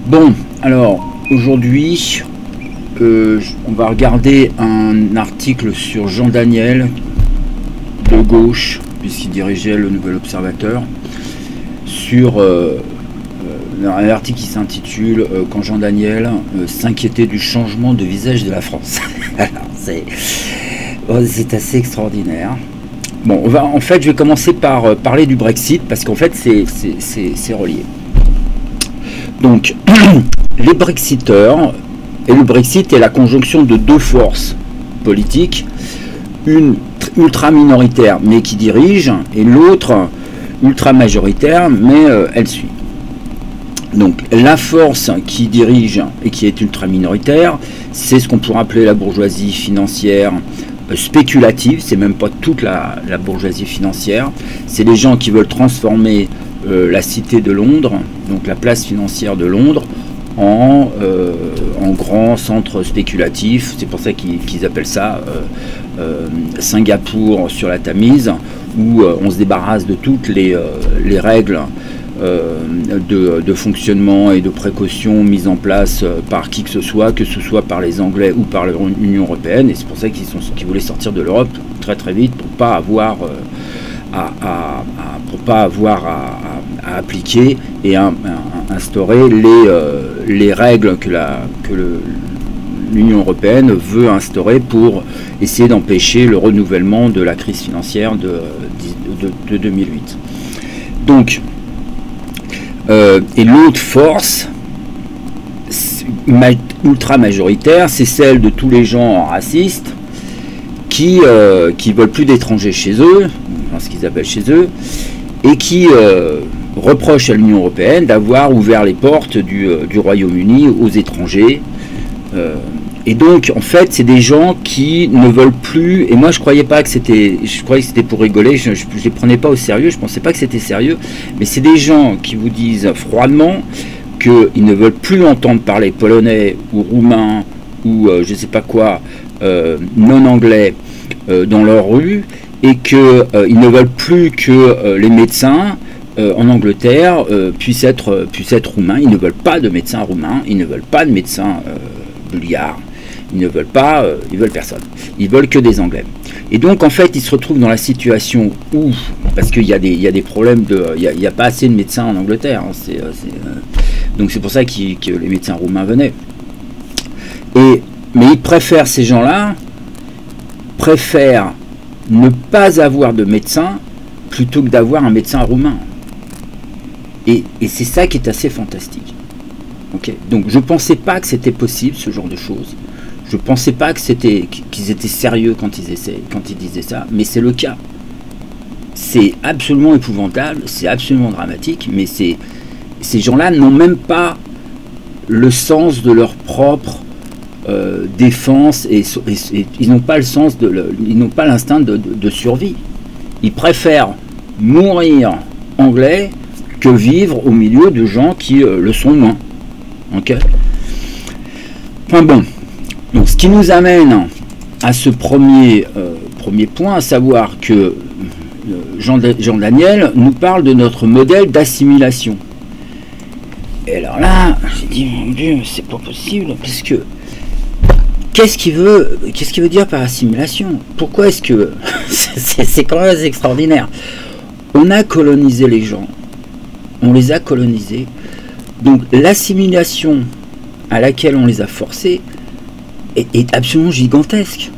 Bon, alors aujourd'hui, on va regarder un article sur Jean Daniel de gauche, puisqu'il dirigeait le Nouvel Observateur, sur un article qui s'intitule Quand Jean Daniel s'inquiétait du changement de visage de la France. C'est assez extraordinaire. Bon, en fait, je vais commencer par parler du Brexit, parce qu'en fait, c'est relié. Donc, les Brexiteurs, et le Brexit est la conjonction de deux forces politiques, une ultra minoritaire mais qui dirige, et l'autre ultra majoritaire mais elle suit. Donc la force qui dirige et qui est ultra minoritaire, c'est ce qu'on pourrait appeler la bourgeoisie financière spéculative. C'est même pas toute la bourgeoisie financière, c'est les gens qui veulent transformer la cité de Londres, donc la place financière de Londres, en grand centre spéculatif. C'est pour ça qu'ils appellent ça Singapour sur la Tamise, où on se débarrasse de toutes les règles de fonctionnement et de précaution mises en place par qui que ce soit par les Anglais ou par l'Union européenne. Et c'est pour ça qu'ils voulaient sortir de l'Europe très très vite, pour pas avoir à appliquer et à instaurer les règles que l'Union européenne veut instaurer pour essayer d'empêcher le renouvellement de la crise financière de 2008. Donc, et l'autre force ultra majoritaire, c'est celle de tous les gens racistes qui veulent plus d'étrangers chez eux, ce qu'ils appellent chez eux, et qui reprochent à l'Union européenne d'avoir ouvert les portes du Royaume-Uni aux étrangers. Et donc, en fait, c'est des gens qui ne veulent plus. Et moi, je croyais que c'était pour rigoler. Je ne les prenais pas au sérieux. Je pensais pas que c'était sérieux. Mais c'est des gens qui vous disent froidement qu'ils ne veulent plus entendre parler polonais ou roumain ou je sais pas quoi non anglais dans leur rue, et qu'ils ne veulent plus que les médecins en Angleterre puissent être roumains. Ils ne veulent pas de médecins roumains. Ils ne veulent pas de médecins bulgares. Ils ne veulent pas, ils veulent personne. Ils veulent que des Anglais. Et donc, en fait, ils se retrouvent dans la situation où, parce qu'il y a des problèmes il n'y a pas assez de médecins en Angleterre. Hein, donc, c'est pour ça que les médecins roumains venaient. Mais ils préfèrent, ces gens-là, préfèrent ne pas avoir de médecin plutôt que d'avoir un médecin roumain. Et c'est ça qui est assez fantastique. Okay. Donc, je ne pensais pas que c'était possible, ce genre de choses. Je ne pensais pas qu'ils étaient sérieux quand ils disaient ça, mais c'est le cas. C'est absolument épouvantable, c'est absolument dramatique, mais ces gens-là n'ont même pas le sens de leur propre défense, et ils n'ont pas le sens ils n'ont pas l'instinct de survie. Ils préfèrent mourir anglais que vivre au milieu de gens qui le sont moins. Ok. Enfin bon. Donc, ce qui nous amène à ce premier point, à savoir que Jean Daniel nous parle de notre modèle d'assimilation. Et alors là, j'ai dit, mon Dieu, c'est pas possible, parce que qu'est-ce qu'il veut dire par assimilation? Pourquoi est-ce que c'est quand même assez extraordinaire. On a colonisé les gens, on les a colonisés, donc l'assimilation à laquelle on les a forcés est absolument gigantesque.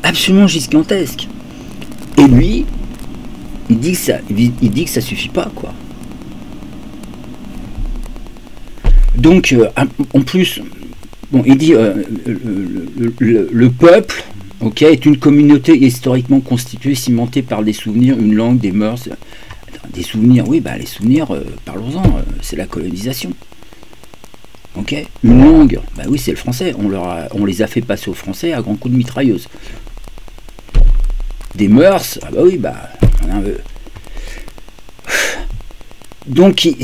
Absolument gigantesque. Et lui, il dit que ça suffit pas, quoi. Donc, en plus, bon, il dit le peuple, ok, est une communauté historiquement constituée, cimentée par des souvenirs, une langue, des mœurs. Des souvenirs, oui, bah les souvenirs, parlons-en, c'est la colonisation. Ok, une langue, bah oui, c'est le français. On les a fait passer au français à grands coups de mitrailleuse. Des mœurs, ah bah oui, bah on en veut. Donc il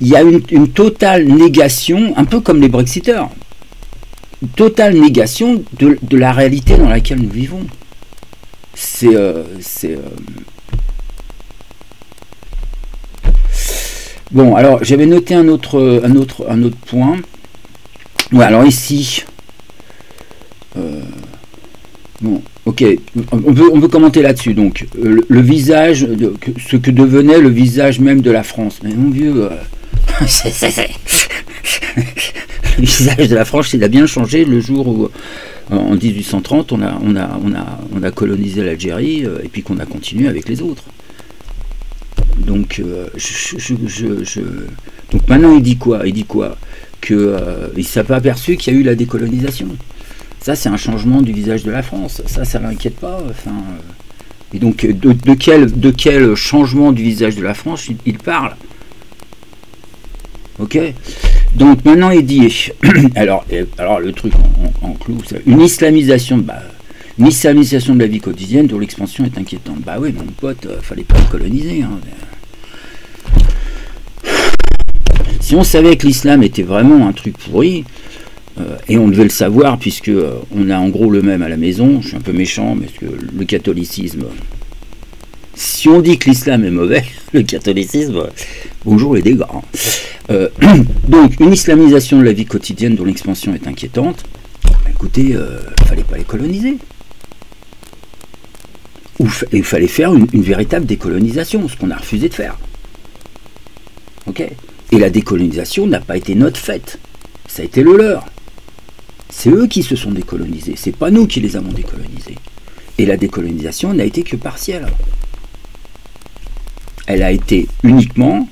y a une totale négation, un peu comme les Brexiteurs, une totale négation de la réalité dans laquelle nous vivons. Bon, alors j'avais noté un autre point. Ouais, alors ici, bon, ok, on peut commenter là-dessus. Donc, le visage, ce que devenait le visage même de la France. Mais mon vieux, le visage de la France, il a bien changé le jour où, en 1830, on a colonisé l'Algérie et puis qu'on a continué avec les autres. Donc, donc maintenant, il dit quoi? Il dit quoi? Il ne s'est pas aperçu qu'il y a eu la décolonisation. Ça, c'est un changement du visage de la France. Ça l'inquiète pas. Enfin, et donc, de quel changement du visage de la France il parle? Ok. Donc maintenant, il dit, alors le truc en clou, une islamisation de la vie quotidienne dont l'expansion est inquiétante. Bah oui, mon pote, fallait pas le coloniser. Hein. Si on savait que l'islam était vraiment un truc pourri, et on devait le savoir puisque on a en gros le même à la maison, je suis un peu méchant, mais que le catholicisme, si on dit que l'islam est mauvais, le catholicisme, bonjour les dégâts. Donc une islamisation de la vie quotidienne dont l'expansion est inquiétante, écoutez, fallait pas les coloniser. Il fallait faire une véritable décolonisation, ce qu'on a refusé de faire. Ok. Et la décolonisation n'a pas été notre fait, ça a été le leur. C'est eux qui se sont décolonisés, c'est pas nous qui les avons décolonisés. Et la décolonisation n'a été que partielle. Elle a été uniquement,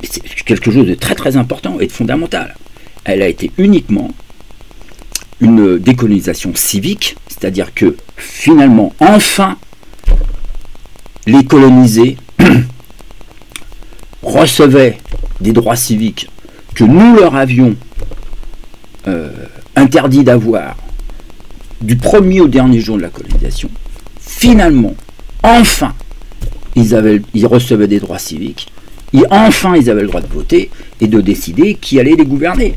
c'est quelque chose de très très important et de fondamental, elle a été uniquement une décolonisation civique, c'est-à-dire que finalement, enfin, les colonisés recevaient des droits civiques que nous leur avions interdit d'avoir du premier au dernier jour de la colonisation. Finalement, enfin, ils recevaient des droits civiques, et enfin ils avaient le droit de voter et de décider qui allait les gouverner.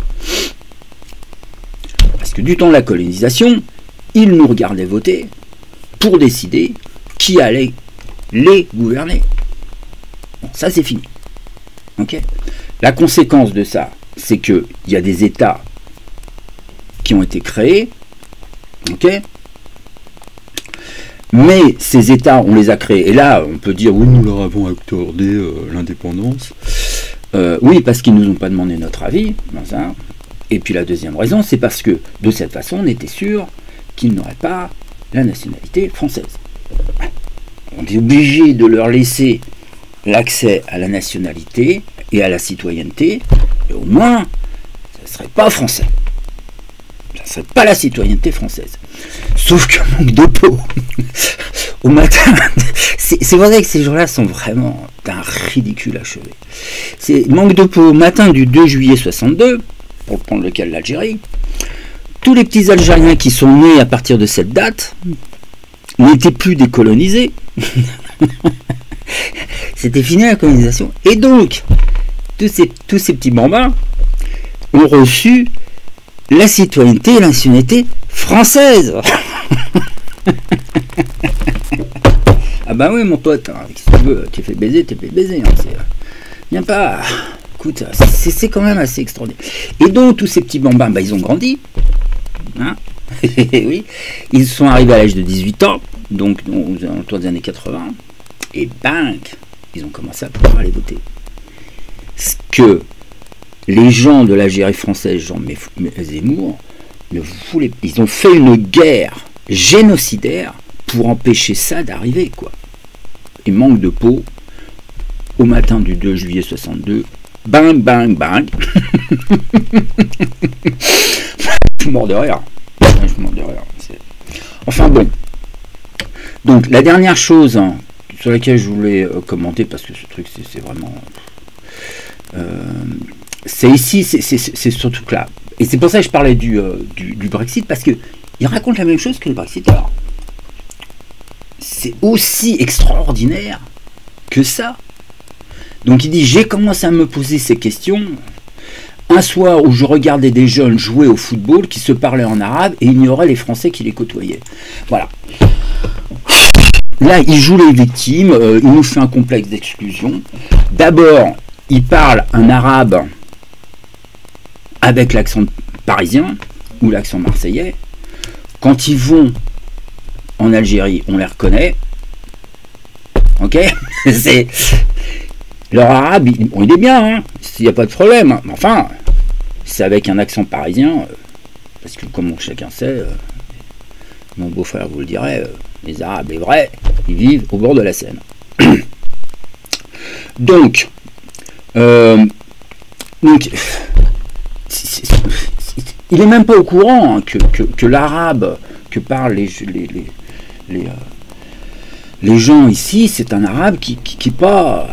Parce que du temps de la colonisation, ils nous regardaient voter pour décider qui allait les gouverner. Bon, ça c'est fini. Okay. La conséquence de ça, c'est qu'il y a des États qui ont été créés, ok, mais ces États, on les a créés, et là, on peut dire, oui, nous leur avons accordé l'indépendance, oui, parce qu'ils ne nous ont pas demandé notre avis, ça. Et puis la deuxième raison, c'est parce que, de cette façon, on était sûr qu'ils n'auraient pas la nationalité française. On est obligé de leur laisser l'accès à la nationalité et à la citoyenneté, et au moins, ça ne serait pas français. Ça ne serait pas la citoyenneté française. Sauf que manque de peau. Au matin, c'est vrai que ces gens-là sont vraiment d'un ridicule achevé. C'est manque de peau au matin du 2 juillet 62, pour prendre le cas de l'Algérie. Tous les petits Algériens qui sont nés à partir de cette date n'étaient plus décolonisés. C'était fini la colonisation. Et donc, tous ces petits bambins ont reçu la citoyenneté et la nationalité française. Ah bah oui mon pote, hein, si tu veux, t'es fait baiser, hein, viens pas. Écoute, c'est quand même assez extraordinaire. Et donc tous ces petits bambins, bah, ils ont grandi. Hein. Oui. Ils sont arrivés à l'âge de 18 ans, donc autour des années 80, et bang, ils ont commencé à pouvoir aller voter. Ce que les gens de l'Algérie française, Jean Zemmour, ils ont fait une guerre génocidaire pour empêcher ça d'arriver, quoi. Et manque de peau, au matin du 2 juillet 62, bang, bang, bang. Je suis mort de rire. Enfin bon. Donc, la dernière chose sur laquelle je voulais commenter, parce que ce truc, c'est vraiment... c'est ici, c'est surtout que là. Et c'est pour ça que je parlais du Brexit, parce qu'il raconte la même chose que le Brexit. Alors, c'est aussi extraordinaire que ça. Donc il dit, j'ai commencé à me poser ces questions un soir où je regardais des jeunes jouer au football qui se parlaient en arabe et ignoraient les Français qui les côtoyaient. Voilà. Là, il joue les victimes, il nous fait un complexe d'exclusion. D'abord, ils parlent un arabe avec l'accent parisien ou l'accent marseillais. Quand ils vont en Algérie, on les reconnaît. Ok. C'est leur arabe, il est bien, hein, il n'y a pas de problème. Mais enfin, c'est avec un accent parisien, parce que comme chacun sait, mon beau-frère vous le dirait, les Arabes, les vrais, ils vivent au bord de la Seine. Donc, il n'est même pas au courant, hein, que l'arabe que parlent les gens ici, c'est un arabe qui pas...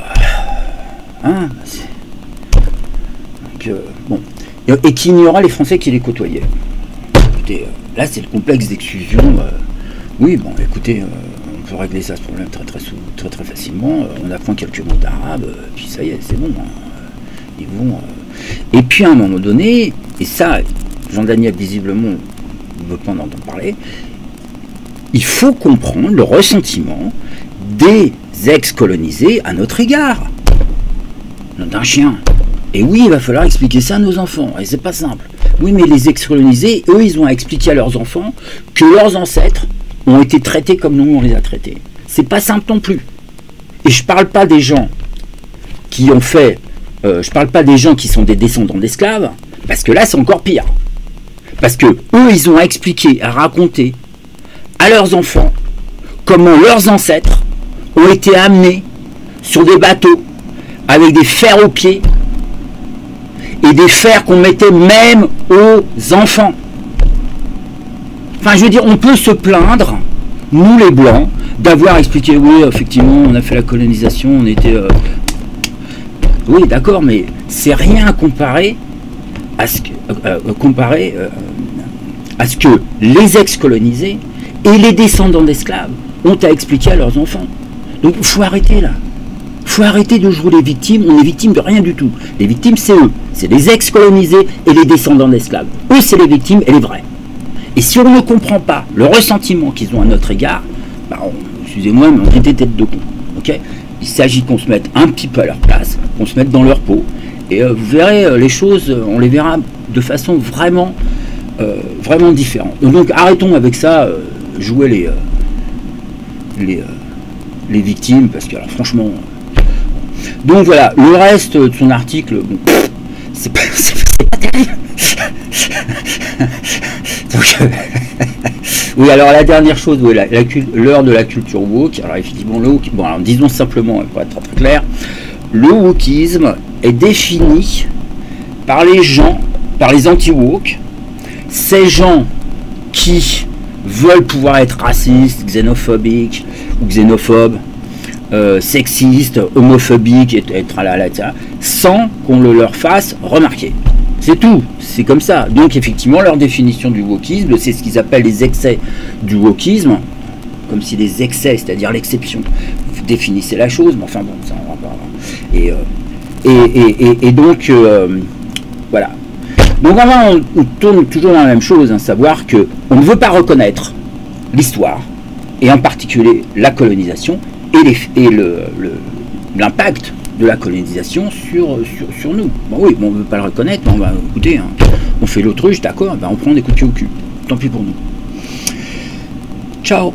Hein, donc, bon. Et qu'il y aura les Français qui les côtoyaient. Écoutez, là c'est le complexe d'exclusion. Oui, bon, écoutez, on peut régler ça, ce problème très facilement. On apprend quelques mots d'arabe, puis ça y est, c'est bon. Hein. Ils vont. Et puis à un moment donné, et ça, Jean-Daniel visiblement ne veut pas en entendre parler. Il faut comprendre le ressentiment des ex-colonisés à notre égard. D'un chien. Et oui, il va falloir expliquer ça à nos enfants. Et c'est pas simple. Oui, mais les ex-colonisés, eux, ils ont à expliquer à leurs enfants que leurs ancêtres ont été traités comme nous, on les a traités. C'est pas simple non plus. Et je parle pas des gens qui ont fait... je parle pas des gens qui sont des descendants d'esclaves, parce que là, c'est encore pire. Parce que eux, ils ont à expliquer, à raconter à leurs enfants comment leurs ancêtres ont été amenés sur des bateaux avec des fers aux pieds et des fers qu'on mettait même aux enfants. Enfin, je veux dire, on peut se plaindre, nous les Blancs, d'avoir expliqué, oui, effectivement, on a fait la colonisation, on était... Oui, d'accord, mais c'est rien à comparer à ce que les ex-colonisés et les descendants d'esclaves ont à expliquer à leurs enfants. Donc il faut arrêter là. Il faut arrêter de jouer les victimes. On est victime de rien du tout. Les victimes, c'est eux. C'est les ex-colonisés et les descendants d'esclaves. Eux, c'est les victimes et les vrais. Et si on ne comprend pas le ressentiment qu'ils ont à notre égard, bah excusez-moi, mais on est des têtes de con. Okay, il s'agit qu'on se mette un petit peu à leur place, qu'on se mette dans leur peau. Et vous verrez, les choses, on les verra de façon vraiment différente. Donc arrêtons avec ça, jouer les victimes, parce que alors, franchement... Donc voilà, le reste de son article, bon, c'est pas terrible. Donc, oui, alors la dernière chose, oui, l'heure de la culture woke. Alors effectivement, bon, alors, disons simplement, pour être très clair, le wokisme est défini par les gens, par les anti-woke, ces gens qui veulent pouvoir être racistes, xénophobiques ou xénophobes, sexistes, homophobiques, etc., sans qu'on le leur fasse remarquer. C'est tout, c'est comme ça. Donc effectivement, leur définition du wokisme, c'est ce qu'ils appellent les excès du wokisme, comme si les excès, c'est-à-dire l'exception, définissaient la chose, mais enfin bon, ça on va pas... Et donc, voilà. Donc on tourne toujours dans la même chose, hein, savoir qu'on ne veut pas reconnaître l'histoire, et en particulier la colonisation, et l'impact de la colonisation sur nous. Bon oui, bon, on ne veut pas le reconnaître, mais on va écouter, hein, on fait l'autruche, d'accord, ben on prend des coups de pied au cul. Tant pis pour nous. Ciao.